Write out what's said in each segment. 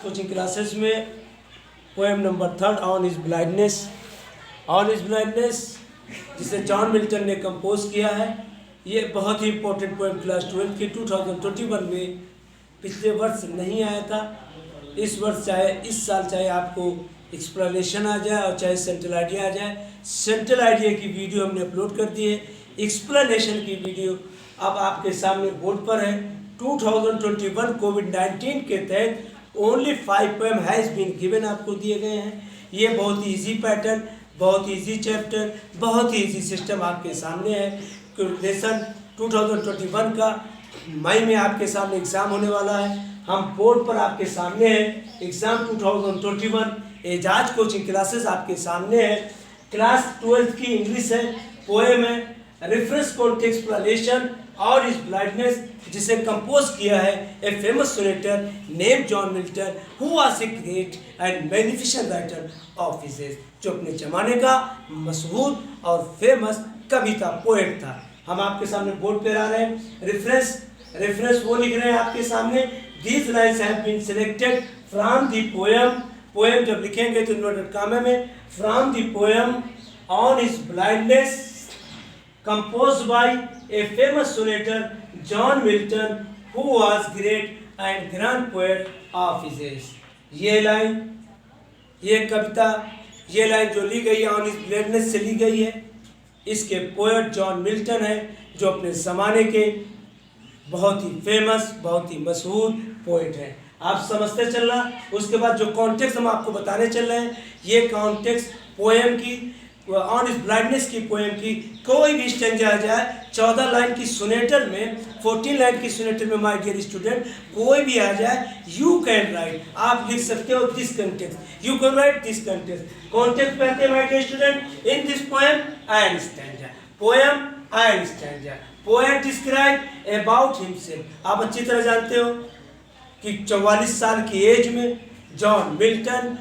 Coaching classes में poem number 3 on is blindness. On is blindness जिसे John Milton ने compose किया है। ये बहुत ही इंपॉर्टेंट पोएम क्लास 12 की 2021 में पिछले वर्ष नहीं आया था। इस वर्ष इस साल चाहे आपको एक्सप्लेनेशन आ जाए और चाहे सेंट्रल आइडिया आ जाए। सेंट्रल आइडिया की वीडियो हमने अपलोड कर दी है। एक्सप्लेनेशन की वीडियो अब आपके सामने बोर्ड पर है। 2021 कोविड-19 के तहत only 5 poem has been given आपको दिए गए हैं। ये बहुत ही ईजी पैटर्न, बहुत ईजी चैप्टर, बहुत ही ईजी सिस्टम आपके सामने है। लेसन 2021 का मई में आपके सामने एग्ज़ाम होने वाला है। हम बोर्ड पर आपके सामने हैं। एग्ज़ाम 2021 एजाज कोचिंग क्लासेस आपके सामने है। क्लास 12 की इंग्लिश है, पोएम है, रेफरेंस कॉन्टेक्स्ट एक्सप्लेनेशन और इज ब्लाइंडनेस जिसे कंपोज किया है a famous sonneteer name John Milton who was a great and magnificent writer of his age, जो अपने जमाने का मशहूर और फेमस कविता पोएट था। हम आपके सामने बोर्ड पे आ रहे हैं। रेफरेंस वो लिख रहे हैं आपके सामने। These lines have been selected from the poem जब लिखेंगे तो इन्वर्टेड कामे में from the poem on his blindness composed by a famous sonator John Milton who was great and grand poet of his age। ये कविता ये line जो ली गई है on his blindness से ली गई है। इसके पोएट जॉन मिल्टन है जो अपने ज़माने के बहुत ही फेमस, बहुत ही मशहूर पोएट हैं। आप समझते चलना। उसके बाद जो कॉन्टेक्स्ट हम आपको बताने चल रहे हैं, ये कॉन्टेक्स्ट पोएम की ऑन इज ब्लाइंडनेस की पोएम की कोई भी स्टेंजा आ जाए, 14 लाइन की सोनेटर में, 14 लाइन की सोनेटर में माय डियर स्टूडेंट कोई भी आ जाए, यू कैन राइट, आप लिख सकते हो this context, you can write this context. Context कहते हैं my dear student in this poem and stanza, poem and stanza. Poet describe about himself. आप अच्छी तरह जानते हो कि 44 साल की एज में जॉन मिल्टन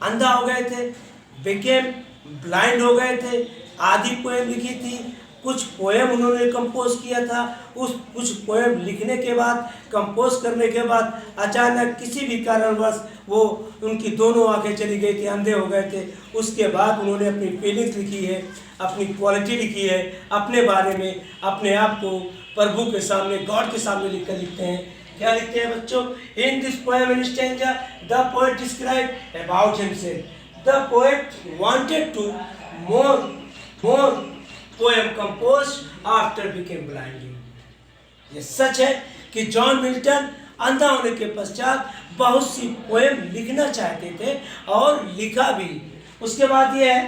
अंधा हो गए थे, बिकेम ब्लाइंड हो गए थे। आधी पोएम लिखी थी, कुछ पोएम उन्होंने कंपोज किया था। उस कुछ पोएम लिखने के बाद, कंपोज करने के बाद अचानक किसी भी कारणवश वो उनकी दोनों आंखें चली गई थी, अंधे हो गए थे। उसके बाद उन्होंने अपनी फीलिंग्स लिखी है, अपनी क्वालिटी लिखी है, अपने बारे में, अपने आप को प्रभु के सामने, गॉड के सामने लिखते हैं। क्या लिखते हैं बच्चों? इन this poem in stanza the poet describe about himself. The poet wanted to more poem composed after became blind। ये सच है कि जॉन मिल्टन अंधा होने के पश्चात बहुत सी पोएम लिखना चाहते थे और लिखा भी। उसके बाद ये है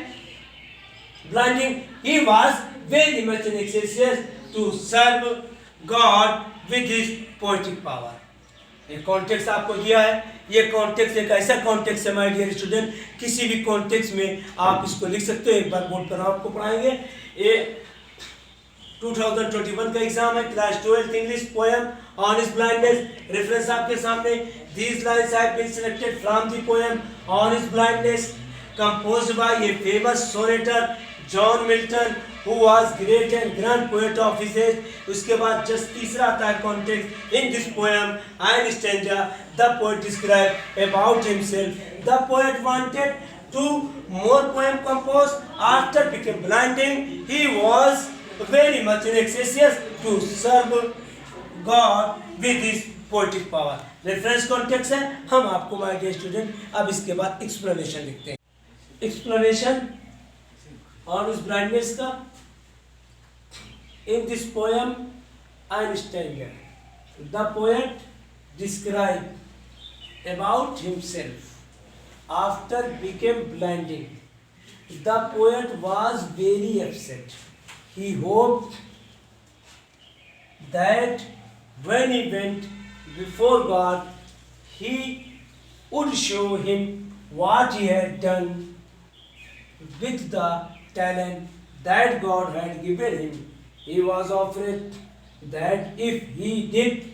blinding, he was very much anxious to serve God with his poetic power। एक कॉन्टेक्स्ट आपको दिया है। ये कॉन्टेक्स्ट एक ऐसा कॉन्टेक्स्ट है माय डियर स्टूडेंट, किसी भी कॉन्टेक्स्ट में आप इसको लिख सकते हो। एक बार बोर्ड पर आपको पढ़ाएंगे। ये 2021 का एग्जाम है, class 12 English, poem on his blindness. Reference आपके सामने। These lines have been selected from the poem on his blindness composed by a famous sonneteer John Milton who was great and grand poet of his age। उसके बाद just तीसरा आता है context in this poem and stanza the poet describe about himself. The poet wanted to more poem compose after became blinding, he was very much anxious to serve God with his poetic power. Reference context है। हम आपको my dear student अब इसके बाद explanation लिखते हैं। Explanation और उस ब्लाइंडनेस का in this poem and stanza the poet described about himself after became blinding। The poet was very upset। He hoped that when he went before God he would show him what he had done with the talent that God had given him। He was afraid that if he did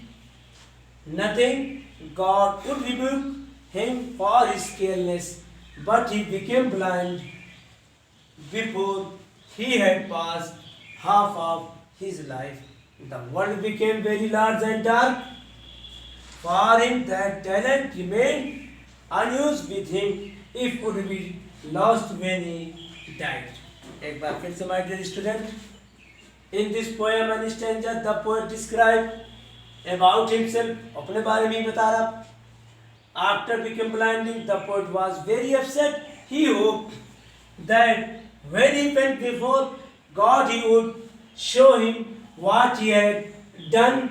nothing, God would rebuke him for his carelessness, but he became blind before he had passed half of his life। The world became very large and dark For him that talent remained unused with him, if would be lost when he died. एक बार फिर से, my dear student, in this poem and stanza, the poet described about himself, अपने बारे में ही बता रहा. After becoming blinding, the poet was very upset. He hoped that when he went before God, he would show him what he had done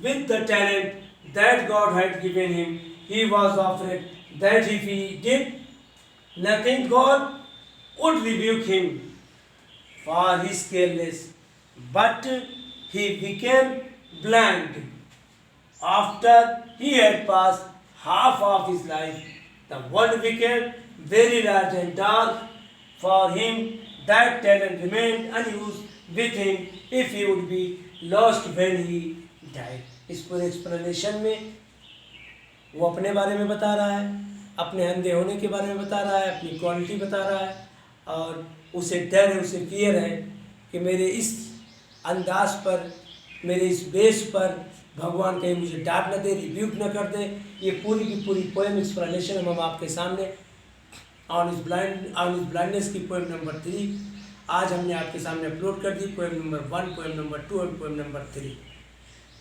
with the talent that God had given him. He was afraid that if he did nothing, God would rebuke him for his carelessness. But he became blind after he had passed half of his life. The world became very large and dark. For him, that talent remained unused with him if he would be lost when he died. इस पूरे explanation में वो अपने बारे में बता रहा है, अपने अंधे होने के बारे में बता रहा है, अपनी क्वालिटी बता रहा है, और उसे डर है, उसे फियर है कि मेरे इस अंदाज पर, मेरे इस बेस पर भगवान कहीं मुझे डांट न दे, रिब्यूक न कर दे. ये पूरी की पूरी पोएम एक्सप्लेनेशन हम आपके सामने ऑन इज ब्लाइंडनेस की पोएम नंबर 3 आज हमने आपके सामने अपलोड कर दी. पोएम नंबर 1, पोएम नंबर 2 और पोएम नंबर 3.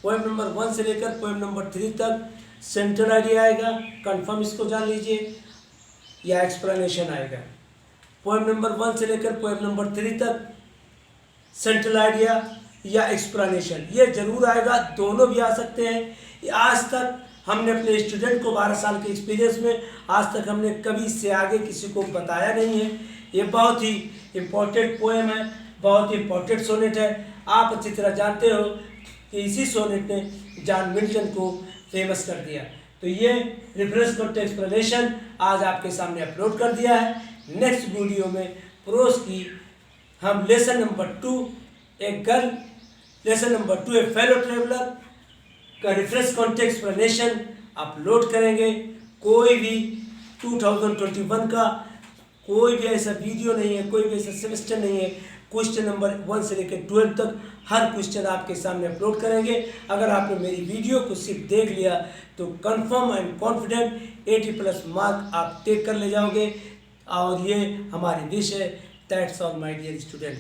पोएम नंबर 1 से लेकर पोएम नंबर 3 तक सेंट्रल आइडिया आएगा, कंफर्म इसको जान लीजिए, या एक्सप्लेनेशन आएगा. पोएम नंबर 1 से लेकर पोएम नंबर 3 तक सेंट्रल आइडिया या एक्सप्लेनेशन ये जरूर आएगा, दोनों भी आ सकते हैं. आज तक हमने अपने स्टूडेंट को 12 साल के एक्सपीरियंस में आज तक हमने कभी इससे आगे किसी को बताया नहीं है. ये बहुत ही इम्पोर्टेंट पोएम है, बहुत ही इम्पोर्टेंट सोनेट है. आप अच्छी तरह जानते हो कि इसी सोनेट ने जॉन मिल्टन को फेमस कर दिया. तो ये रेफरेंस नोट एक्सप्लेनेशन आज आपके सामने अपलोड कर दिया है. नेक्स्ट वीडियो में प्रोस की हम लेसन नंबर 2 एक गर्ल, लेसन नंबर 2 ए फेलो ट्रेवलर का रेफरेंस कॉन्टेक्स्ट एक्सप्लेनेशन अपलोड करेंगे. कोई भी 2021 का कोई भी ऐसा वीडियो नहीं है, कोई भी ऐसा सेमेस्टर नहीं है. क्वेश्चन नंबर 1 से लेकर 12 तक हर क्वेश्चन आपके सामने अपलोड करेंगे. अगर आपने मेरी वीडियो को सिर्फ देख लिया तो कंफर्म एंड कॉन्फिडेंट 80+ मार्क आप टेक कर ले जाओगे. और ये हमारी विश है. That's all my dear student.